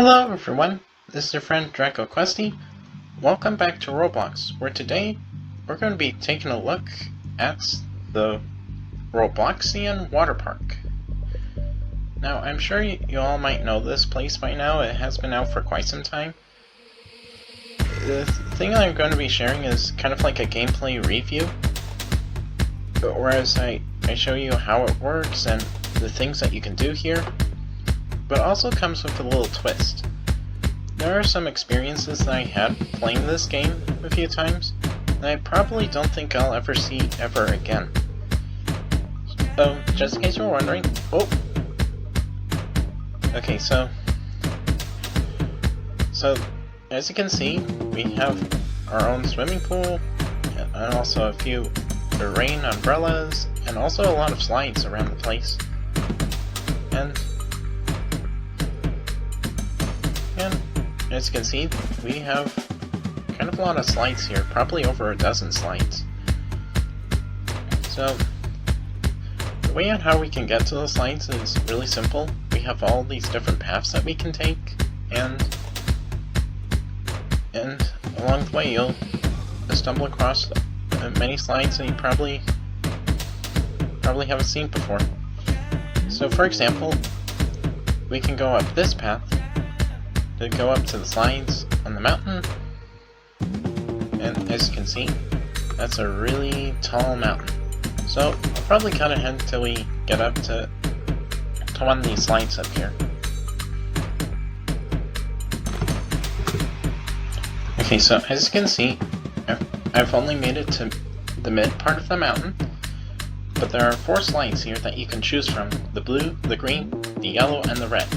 Hello everyone, this is your friend Draco Questy. Welcome back to Roblox, where today we're going to be taking a look at the Robloxian Waterpark. Now, I'm sure you all might know this place by now. It has been out for quite some time. The thing that I'm going to be sharing is kind of like a gameplay review, whereas I show you how it works and the things that you can do here, but also comes with a little twist. There are some experiences that I had playing this game a few times that I probably don't think I'll ever see ever again. So, just in case you're wondering, okay, so as you can see, we have our own swimming pool, and also a few rain umbrellas, and also a lot of slides around the place. And as you can see, we have kind of a lot of slides here, probably over a dozen slides. So, the way on how we can get to the slides is really simple. We have all these different paths that we can take, and along the way you'll stumble across many slides that you probably haven't seen before. So for example, we can go up this path to go up to the slides on the mountain, and as you can see, that's a really tall mountain. So I'll probably cut ahead until we get up to one of these slides up here. Okay, so as you can see, I've only made it to the mid part of the mountain, but there are 4 slides here that you can choose from: the blue, the green, the yellow, and the red.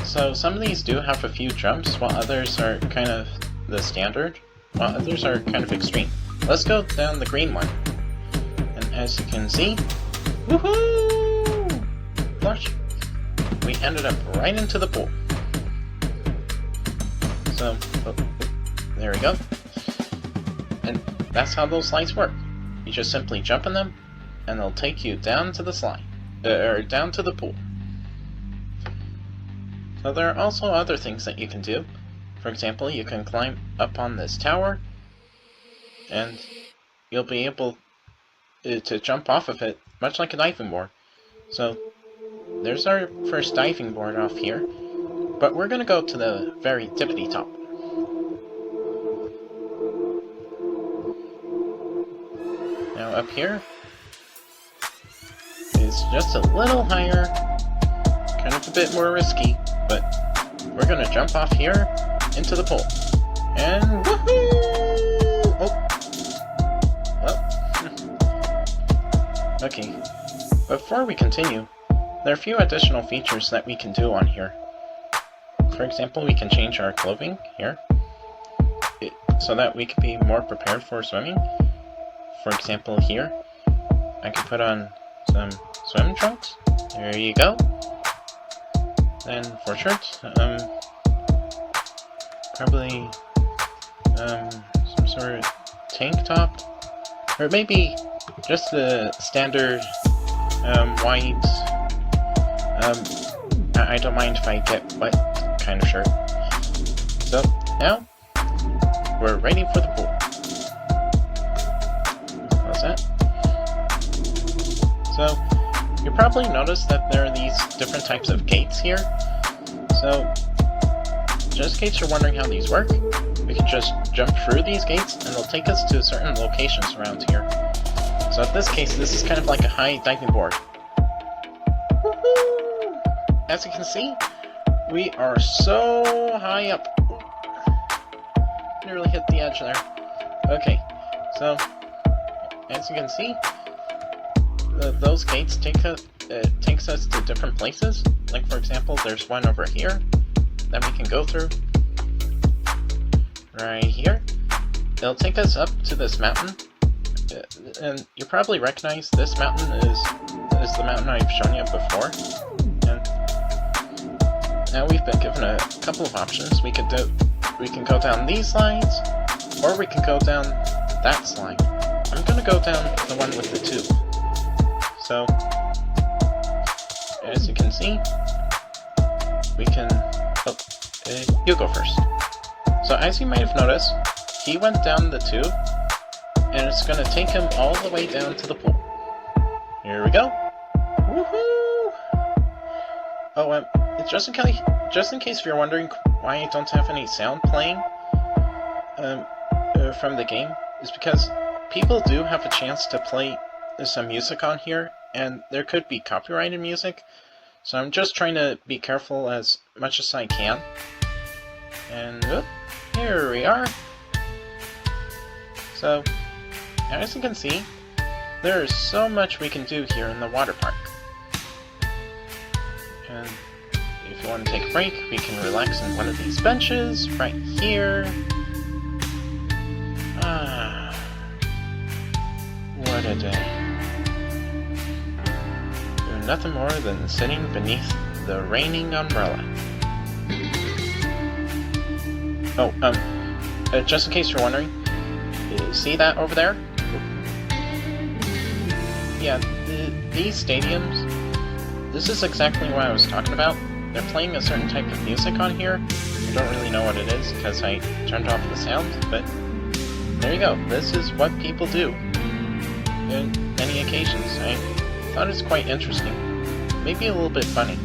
So some of these do have a few jumps, while others are kind of the standard, while others are kind of extreme. Let's go down the green one. And as you can see, woohoo! Flush! We ended up right into the pool. So, there we go. And that's how those slides work. You just simply jump in them, and they'll take you down to the slide, or down to the pool. So there are also other things that you can do. For example, you can climb up on this tower, and you'll be able to jump off of it, much like a diving board. So there's our first diving board off here, but we're going to go to the very tippity top. Now up here is just a little higher, kind of a bit more risky, but we're going to jump off here into the pool. And woohoo! Oh. Okay, before we continue, there are a few additional features that we can do on here. For example, we can change our clothing here, so that we can be more prepared for swimming. For example, here, I can put on some swim trunks. There you go. Then for shirts, probably some sort of tank top, or maybe just the standard white, I don't mind if I get wet kind of shirt. So now we're ready for the pool. How's that? So you probably noticed that there are these different types of gates here. So just in case you're wondering how these work, we can just jump through these gates and they'll take us to certain locations around here. So in this case, this is kind of like a high diving board. Woohoo! As you can see, we are so high up. Nearly hit the edge there. Okay, so as you can see, those gates takes us to different places. Like for example, there's one over here that we can go through. Right here. It'll take us up to this mountain. And you probably recognize this mountain is the mountain I've shown you before. And now we've been given a couple of options. We can go down these slides, or we can go down that slide. I'm gonna go down the one with the tube. So as you can see, we can... Oh, You go first. So as you might have noticed, he went down the tube, and it's going to take him all the way down to the pool. Here we go. Woohoo! Oh, just in case you're wondering why I don't have any sound playing from the game, is because people do have a chance to play some music on here, and there could be copyrighted music, so I'm just trying to be careful as much as I can. And here we are. So, as you can see, there is so much we can do here in the water park. And if you want to take a break, we can relax on one of these benches right here. What a day. Doing nothing more than sitting beneath the raining umbrella. Oh, just in case you're wondering, you see that over there? Yeah, these stadiums, this is exactly what I was talking about. They're playing a certain type of music on here. I don't really know what it is because I turned off the sound, but there you go. This is what people do in many occasions. I thought it's quite interesting. Maybe a little bit funny.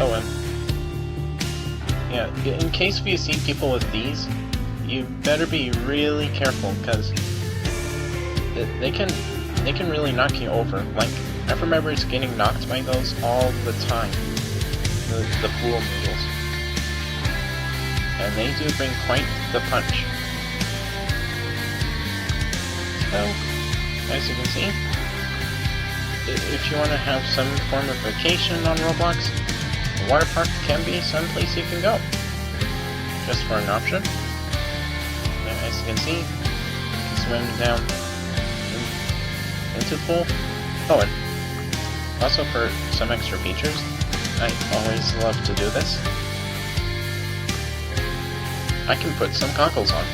Oh, yeah, in case you see people with these, you better be really careful, because they can really knock you over. Like, I remember getting knocked by those all the time. The pool noodles. And they do bring quite the punch. So, as you can see, if you want to have some form of vacation on Roblox, the water park can be some place you can go. Just for an option. And as you can see, you can swim down into the pool. Oh, and also for some extra features, I always love to do this. I can put some goggles on.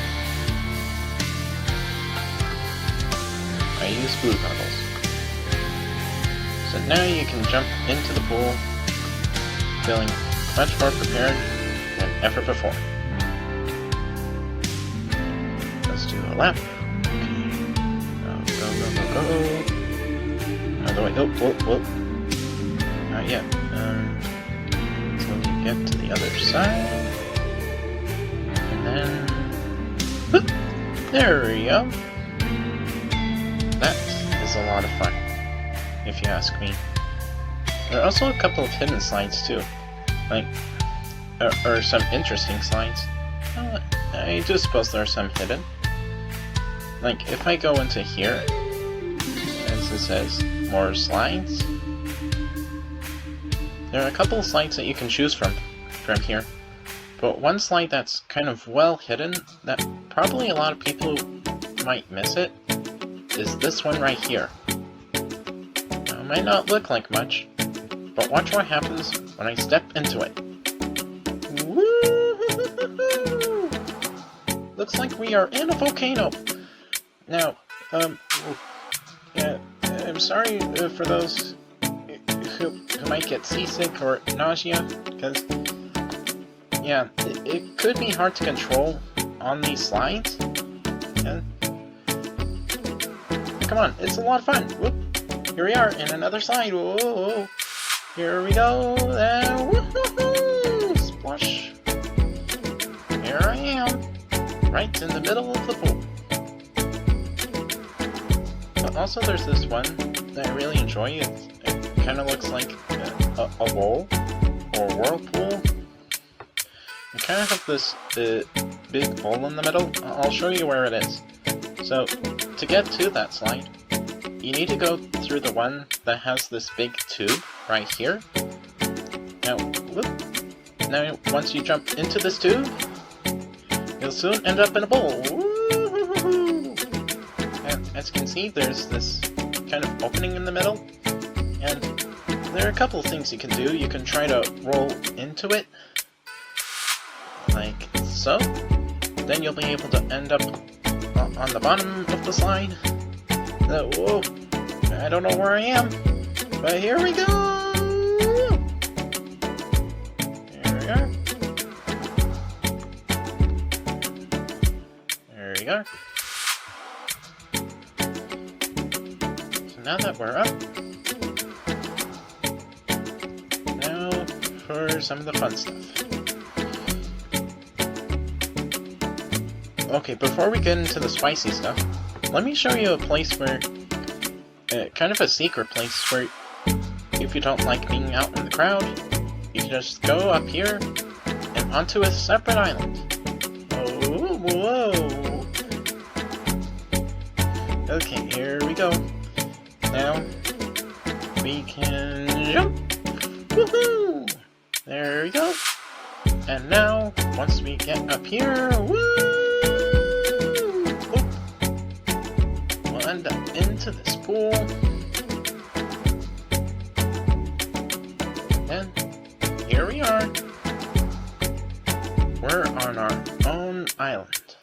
I use blue goggles. So now you can jump into the pool feeling much more prepared than ever before. Let's do a lap. Okay. Go. Out of the way. Oh, whoa. Not yet. So we get to the other side. And then... whoop, there we go. That is a lot of fun, if you ask me. There are also a couple of hidden slides too, like, or some interesting slides. I do suppose there are some hidden. Like, if I go into here, as it says, more slides, there are a couple of slides that you can choose from here. But one slide that's kind of well hidden, that probably a lot of people might miss it, is this one right here. Now, it might not look like much, but watch what happens when I step into it. Woo! Looks like we are in a volcano. Now, yeah, I'm sorry for those who might get seasick or nausea, because, yeah, it could be hard to control on these slides. And, come on, it's a lot of fun. Whoop. Here we are in another slide. Whoa. Here we go. Woohoo! Splash. Here I am, right in the middle of the pool. But also there's this one that I really enjoy. It kind of looks like a bowl or a whirlpool. You kind of have this big bowl in the middle. I'll show you where it is. So, to get to that slide, you need to go through the one that has this big tube right here. Now, once you jump into this tube, you'll soon end up in a bowl. Woo-hoo-hoo-hoo. And as you can see, there's this kind of opening in the middle, and there are a couple of things you can do. You can try to roll into it, like so. Then you'll be able to end up on the bottom of the slide. Whoa, I don't know where I am, but here we go! There we go. So now that we're up, now for some of the fun stuff. Okay, before we get into the spicy stuff, let me show you a place where, kind of a secret place where if you don't like being out in the crowd, you can just go up here and onto a separate island. Oh, whoa! Okay, here we go. Now, we can jump! Woohoo! There we go. And now, once we get up here, woo! Oh. We'll end up into this pool. And here we are. We're on our own island.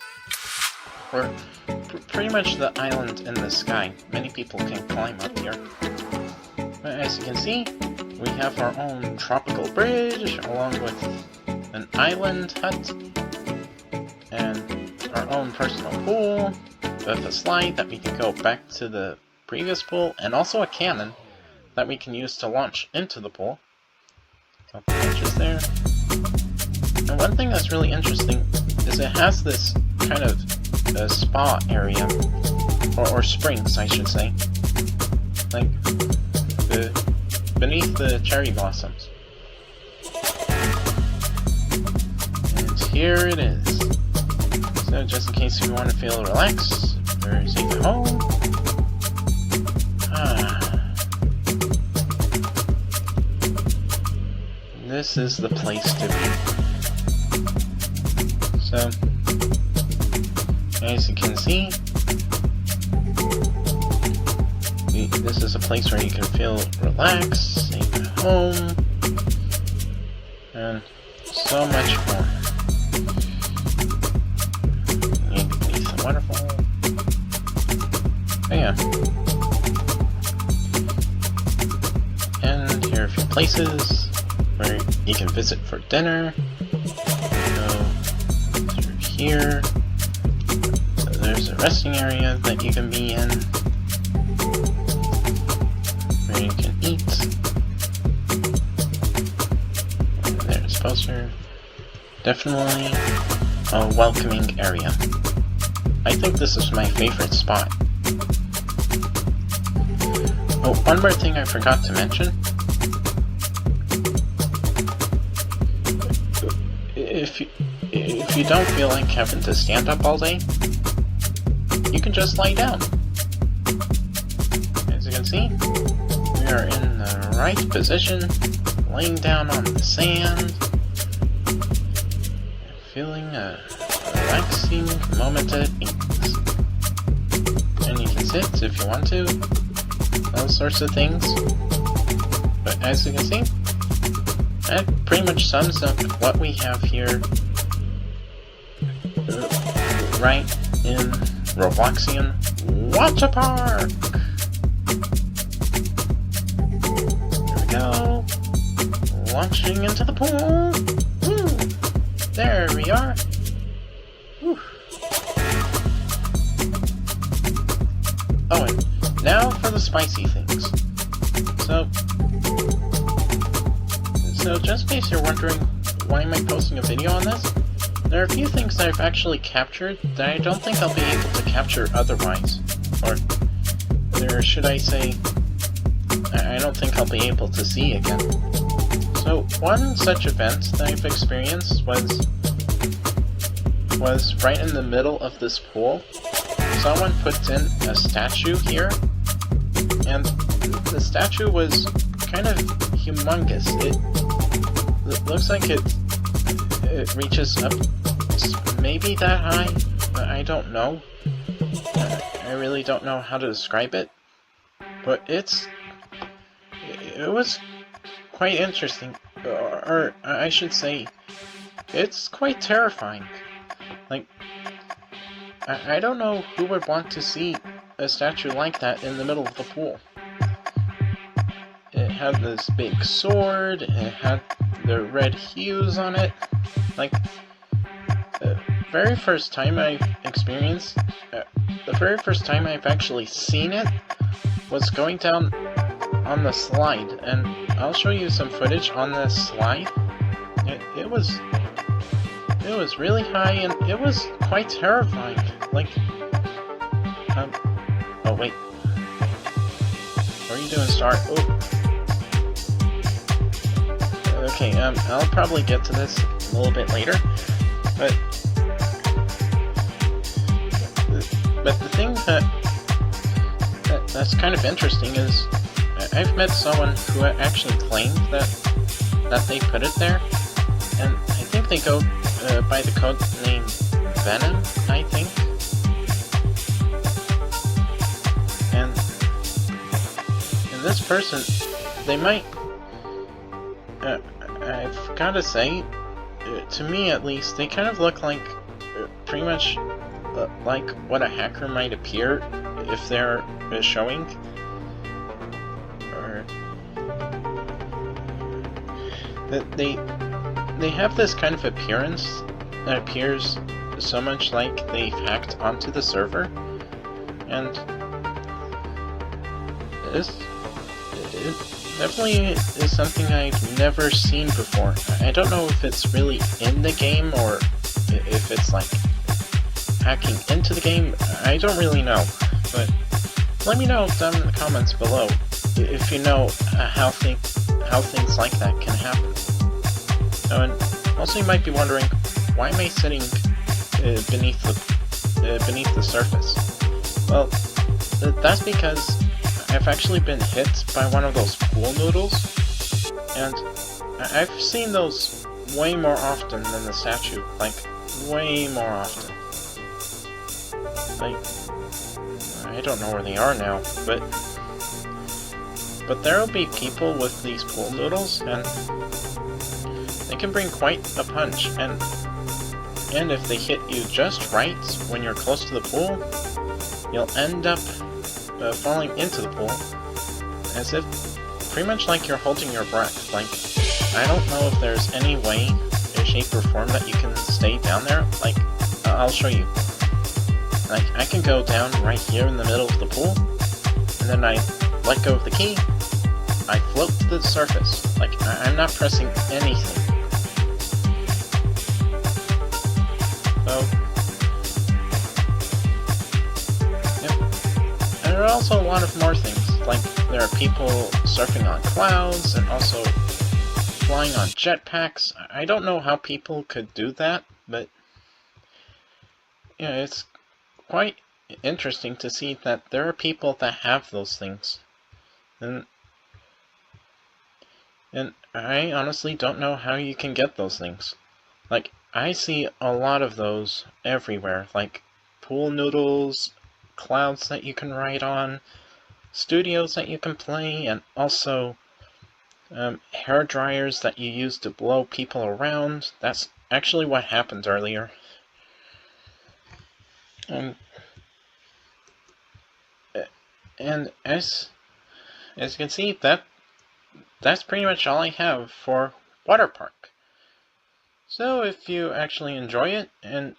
We're pretty much the island in the sky. Many people can climb up here. But as you can see, we have our own tropical bridge, along with an island hut, and our own personal pool, with a slide that we can go back to the previous pool, and also a cannon that we can use to launch into the pool. So launches there. And one thing that's really interesting is it has this kind of spa area, or springs, I should say, like beneath the cherry blossoms. And here it is. So just in case you want to feel relaxed or safe at home. This is the place to be. So, as you can see, this is a place where you can feel relaxed, safe at home, and so much more. Beneath the waterfall. Oh yeah. And here are a few places where you can visit for dinner. Go through here. So there's a resting area that you can be in, where you can eat. And there's a poster. Definitely a welcoming area. I think this is my favorite spot. Oh, one more thing I forgot to mention. If you don't feel like having to stand up all day, you can just lie down. As you can see, we are in the right position, laying down on the sand, feeling a relaxing moment at ease. And you can sit if you want to, all sorts of things. But as you can see, that pretty much sums up what we have here right in Robloxian Waterpark. There we go. Launching into the pool. Woo. There we are. Woo. Oh, and now for the spicy things. So just in case you're wondering, why am I posting a video on this? There are a few things that I've actually captured that I don't think I'll be able to capture otherwise. Or should I say, I don't think I'll be able to see again. So one such event that I've experienced was right in the middle of this pool. Someone put in a statue here, and the statue was kind of humongous. It looks like it reaches up maybe that high. I don't know. I really don't know how to describe it. But it was quite interesting. Or I should say, it's quite terrifying. Like, I don't know who would want to see a statue like that in the middle of the pool. It had this big sword, it had the red hues on it. Like, very first time I've experienced, the very first time I've actually seen it was going down on the slide, and I'll show you some footage on this slide. It was really high, and it was quite terrifying. Like, oh wait, what are you doing, Star? Oh. Okay, I'll probably get to this a little bit later, but the thing that's kind of interesting is I've met someone who actually claimed that they put it there, and I think they go by the code name Venom, I think. And this person, they might, I've gotta say, to me at least, they kind of look like pretty much like what a hacker might appear if they're showing. Or that they have this kind of appearance that appears so much like they've hacked onto the server, and this definitely is something I've never seen before. I don't know if it's really in the game or if it's like hacking into the game. I don't really know, but let me know down in the comments below if you know how things like that can happen. Oh, and also you might be wondering, why am I sitting beneath the surface? Well, that's because I've actually been hit by one of those pool noodles, and I've seen those way more often than the statue, like, way more often. Like, I don't know where they are now, but there'll be people with these pool noodles, and they can bring quite a punch, and if they hit you just right when you're close to the pool, you'll end up falling into the pool, as if pretty much like you're holding your breath. Like, I don't know if there's any way, shape, or form that you can stay down there. Like, I'll show you. Like, I can go down right here in the middle of the pool, and then I let go of the key, I float to the surface. Like, I'm not pressing anything. So, there are also a lot of more things, like there are people surfing on clouds and also flying on jetpacks. I don't know how people could do that, but yeah, it's quite interesting to see that there are people that have those things. And I honestly don't know how you can get those things. Like, I see a lot of those everywhere, like pool noodles, clouds that you can ride on, studios that you can play, and also hair dryers that you use to blow people around. That's actually what happened earlier. And as you can see, that's pretty much all I have for Waterpark. So if you actually enjoy it and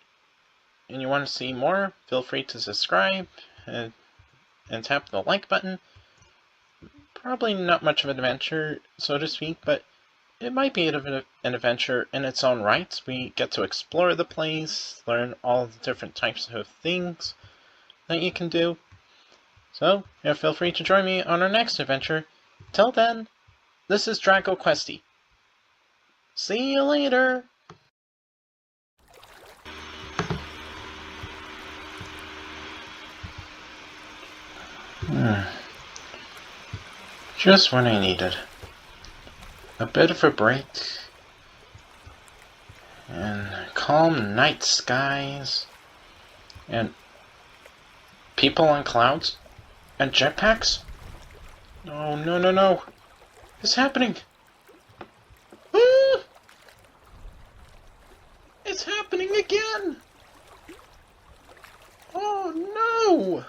you want to see more, feel free to subscribe and tap the like button. Probably not much of an adventure, so to speak, but it might be an adventure in its own right. We get to explore the place, learn all the different types of things that you can do. So, yeah, feel free to join me on our next adventure. Till then, this is Drago Questy. See you later! Just when I needed a bit of a break, and calm night skies, and people on clouds, and jetpacks? Oh, no, no, no. It's happening. Ah! It's happening again. Oh, no.